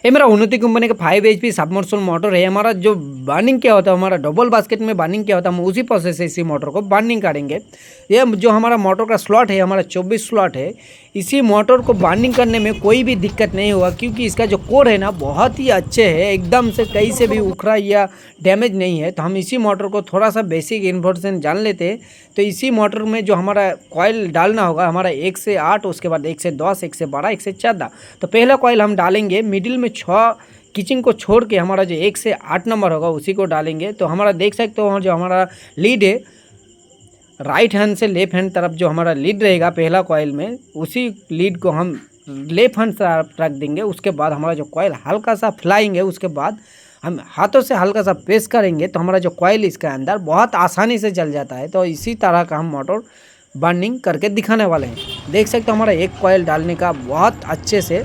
ये मेरा उन्नति कंपनी का 5 HP सबमर्सिबल मोटर है। हमारा जो बर्निंग क्या होता है, हमारा डबल बास्केट में बर्निंग क्या होता है, हम उसी प्रोसेस से इसी मोटर को बर्निंग करेंगे। ये जो हमारा मोटर का स्लॉट है, हमारा 24 स्लॉट है। इसी मोटर को बर्निंग करने में कोई भी दिक्कत नहीं होगा, क्योंकि इसका जो कोर है ना बहुत ही अच्छे है, एकदम से कहीं से भी उखड़ा या डैमेज नहीं है। तो हम इसी मोटर को थोड़ा सा बेसिक इन्फॉर्मेशन जान लेते हैं। तो इसी मोटर में जो हमारा कॉइल डालना होगा, हमारा 1 से 8, उसके बाद 1 से 10, 1 से 12, 1 से 14। तो पहला कॉइल हम डालेंगे मिडिल में 6 किचिंग को छोड़ के, हमारा जो 1 से 8 नंबर होगा उसी को डालेंगे। तो हमारा देख सकते हो जो हमारा लीड है, राइट हैंड से लेफ्ट हैंड तरफ जो हमारा लीड रहेगा पहला कॉइल में, उसी लीड को हम लेफ्ट हैंड तरफ रख देंगे। उसके बाद हमारा जो कॉइल हल्का सा फैलाएंगे, उसके बाद हम हाथों से हल्का सा प्रेस करेंगे, तो हमारा जो कॉइल इसके अंदर बहुत आसानी से जल जाता है। तो इसी तरह का हम मोटर बर्निंग करके दिखाने वाले हैं। देख सकते हो हमारा एक कॉइल डालने का बहुत अच्छे से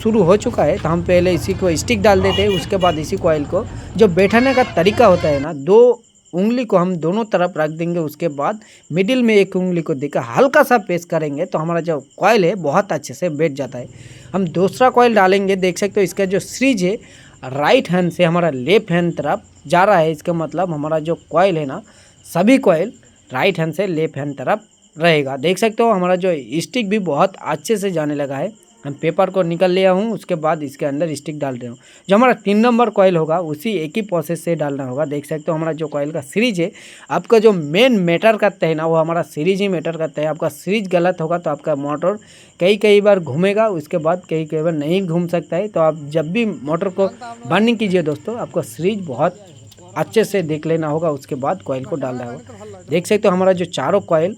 शुरू हो चुका है। तो हम पहले इसी को स्टिक डाल देते हैं, उसके बाद इसी कॉइल को जो बैठाने का तरीका होता है ना, 2 उंगली को हम दोनों तरफ रख देंगे। उसके बाद मिडिल में 1 उंगली को देकर हल्का सा प्रेस करेंगे, तो हमारा जो कॉइल है बहुत अच्छे से बैठ जाता है। हम दूसरा कॉइल डालेंगे। देख सकते हो इसका जो सीरीज है राइट हैंड से हमारा लेफ्ट हैंड तरफ जा रहा है। इसका मतलब हमारा जो कॉइल है ना, सभी कॉइल राइट हैंड से लेफ्ट हैंड तरफ रहेगा। देख सकते हो हमारा जो स्टिक भी बहुत अच्छे से जाने लगा है। हम पेपर को निकल लिया हूँ, उसके बाद इसके अंदर स्टिक डाल रहे हूँ। जो हमारा 3 नंबर कॉइल होगा उसी एक ही प्रोसेस से डालना होगा। देख सकते हो हमारा जो कॉइल का सीरीज है, आपका जो मेन मैटर करता है ना, वो हमारा सीरीज ही मैटर करता है। आपका सीरीज गलत होगा तो आपका मोटर कई बार घूमेगा, उसके बाद कई बार नहीं घूम सकता है। तो आप जब भी मोटर को बर्निंग कीजिए दोस्तों, आपका सीरीज बहुत अच्छे से देख लेना होगा, उसके बाद कॉइल को डालना होगा। देख सकते हो हमारा जो चारों कॉइल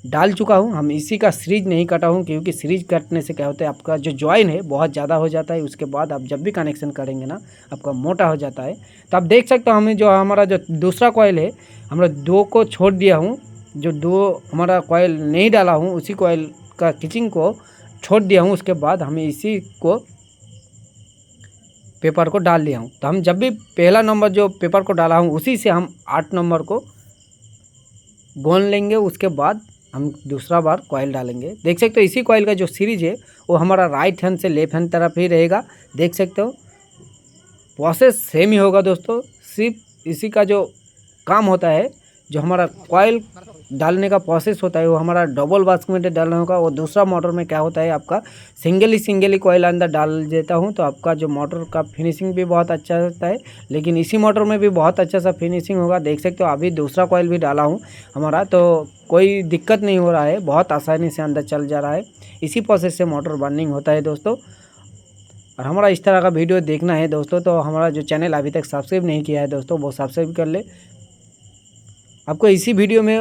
डाल चुका हूँ। हम इसी का सीरीज नहीं कटा हूँ, क्योंकि सीरीज कटने से क्या होता है, आपका जो जॉइन है बहुत ज़्यादा हो जाता है। उसके बाद आप जब भी कनेक्शन करेंगे ना, आपका मोटा हो जाता है। तो आप देख सकते हो हमें जो हमारा जो दूसरा कॉइल है, हमरा 2 को छोड़ दिया हूँ। जो 2 हमारा कॉइल नहीं डाला हूँ, उसी कॉइल का किचिंग को छोड़ दिया हूँ। उसके बाद हमें इसी को पेपर को डाल दिया हूँ। तो हम जब भी पहला नंबर जो पेपर को डाला हूँ, उसी से हम 8 नंबर को गोन लेंगे। उसके बाद हम दूसरा बार कॉइल डालेंगे। देख सकते हो इसी कॉइल का जो सीरीज है वो हमारा राइट हैंड से लेफ्ट हैंड तरफ ही रहेगा। देख सकते हो प्रोसेस सेम ही होगा दोस्तों, सिर्फ इसी का जो काम होता है, जो हमारा कॉइल डालने का प्रोसेस होता है वो हमारा डबल बास्केट में डालना होगा। और दूसरा मोटर में क्या होता है, आपका सिंगल ही कॉइल अंदर डाल देता हूँ, तो आपका जो मोटर का फिनिशिंग भी बहुत अच्छा होता है। लेकिन इसी मोटर में भी बहुत अच्छा सा फिनिशिंग होगा। देख सकते हो अभी दूसरा कॉइल भी डाला हूँ हमारा, तो कोई दिक्कत नहीं हो रहा है, बहुत आसानी से अंदर चल जा रहा है। इसी प्रोसेस से मोटर बर्निंग होता है दोस्तों। और हमारा इस तरह का वीडियो देखना है दोस्तों, तो हमारा जो चैनल अभी तक सब्सक्राइब नहीं किया है दोस्तों, वो सब्सक्राइब कर ले। आपको इसी वीडियो में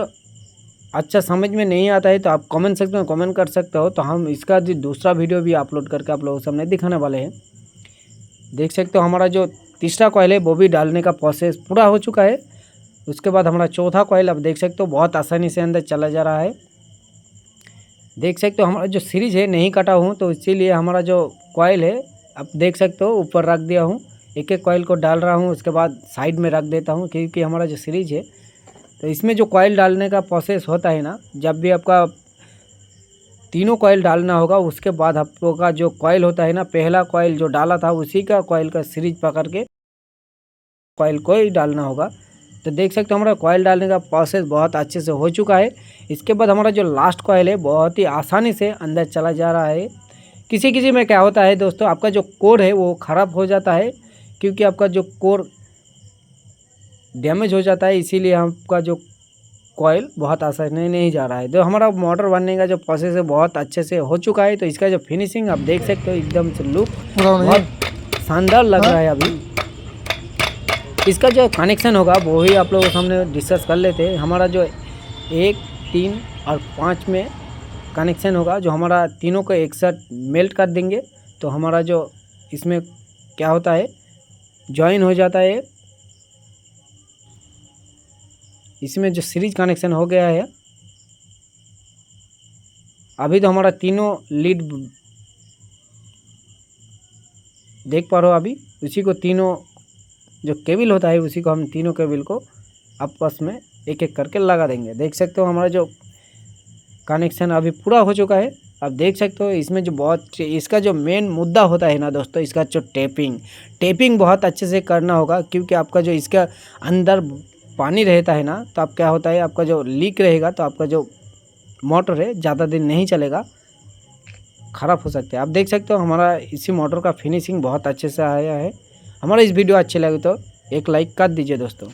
अच्छा समझ में नहीं आता है तो आप कमेंट सेक्शन में कमेंट कर सकते हो, तो हम इसका जो दूसरा वीडियो भी अपलोड करके आप लोगों के सामने दिखाने वाले हैं। देख सकते हो हमारा जो तीसरा कॉइल है वो भी डालने का प्रोसेस पूरा हो चुका है। उसके बाद हमारा चौथा कॉइल अब देख सकते हो बहुत आसानी से अंदर चला जा रहा है। देख सकते हो हमारा जो सीरीज है नहीं कटा हूँ, तो इसीलिए हमारा जो कॉइल है आप देख सकते हो ऊपर रख दिया हूँ। एक एक कॉइल को डाल रहा हूँ, उसके बाद साइड में रख देता हूँ, क्योंकि हमारा जो सीरीज है, तो इसमें जो कॉइल डालने का प्रोसेस होता है ना, जब भी आपका तीनों कॉइल डालना होगा, उसके बाद आपका जो कॉइल होता है ना, पहला कॉइल जो डाला था उसी का कॉइल का सीरीज पकड़ के कॉइल को ही डालना होगा। तो देख सकते हो हमारा कॉइल डालने का प्रोसेस बहुत अच्छे से हो चुका है। इसके बाद हमारा जो लास्ट कॉइल है बहुत ही आसानी से अंदर चला जा रहा है। किसी किसी में क्या होता है दोस्तों, आपका जो कोर है वो ख़राब हो जाता है, क्योंकि आपका जो कोर डैमेज हो जाता है, इसीलिए आपका जो कॉइल बहुत आसानी नहीं जा रहा है। तो हमारा मोटर बनने का जो प्रोसेस है बहुत अच्छे से हो चुका है। तो इसका जो फिनिशिंग आप देख सकते हो, एकदम से लुक बहुत शानदार लग रहा है। अभी इसका जो कनेक्शन होगा वो ही आप लोगों के सामने डिस्कस कर लेते हैं। हमारा जो 1, 3 और 5 में कनेक्शन होगा, जो हमारा तीनों को एक साथ मेल्ट कर देंगे, तो हमारा जो इसमें क्या होता है, जॉइन हो जाता है। इसमें जो सीरीज कनेक्शन हो गया है, अभी तो हमारा तीनों लीड देख पा रहे हो। अभी उसी को तीनों जो केबल होता है, उसी को हम तीनों केबल को आपस में एक एक करके लगा देंगे। देख सकते हो हमारा जो कनेक्शन अभी पूरा हो चुका है। आप देख सकते हो इसमें जो बहुत इसका जो मेन मुद्दा होता है ना दोस्तों, इसका जो टेपिंग बहुत अच्छे से करना होगा, क्योंकि आपका जो इसका अंदर पानी रहता है ना, तो आप क्या होता है आपका जो लीक रहेगा तो आपका जो मोटर है ज़्यादा दिन नहीं चलेगा, ख़राब हो सकता है। आप देख सकते हो हमारा इसी मोटर का फिनिशिंग बहुत अच्छे से आया है। हमारा इस वीडियो अच्छे लगे तो एक लाइक कर दीजिए दोस्तों।